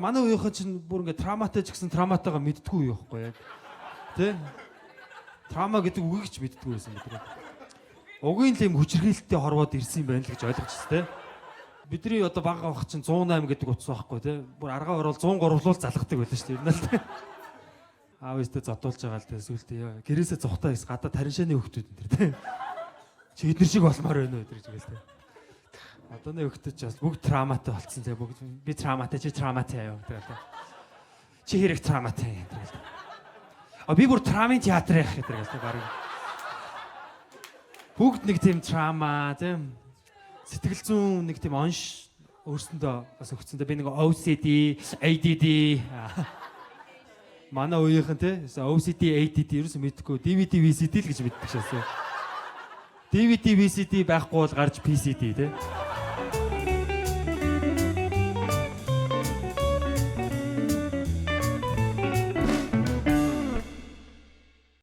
Манай үеийнхэн чинь бүр ингээд травматай ч гэсэн травматайгаа мэддэггүй юу байхгүй яг. Тэ? Траума гэдэг үгийг ч мэддэггүй байсан бид. Угийн л юм хүчрхийлэлттэй хорвоод ирсэн юм байна л гэж ойлгож байна, тэ? Бидний одоо бага авах чинь 108 гэдэг утас байхгүй, тэ? Бүр аргаа орол 103-луул залгадаг байлаа шүү дээ. Ер нь л тэ. Аав өстө зодуулж байгаа л тэ сүултээ. Гэрээсээ зухтаа ис гадаа тариншааны хөвгтүүд энэ тэ. Чи эдгээр шиг болмоор байна уу гэж гээл тэ. Одооны хөвгтүүд ч бас бүгд травматай болцсон тэ. Бүгд би травматай чи травматай аяа гэдэг. Чи хэрэг травматай гэдэг. А би бүр травмын театр яах гэдэг гээл тэ баг. Бүгд нэг тийм траума тийм сэтгэл зүйн нэг тийм онш өөрсөндөө бас өгцөндөө би нэг OCD, ADD манай үеийнхэн те OCD, ADD ерөөсөө мэдэхгүй DVD, VCD л гэж мэддэг шээсээ. DVD, VCD байхгүй бол гарч PCD те.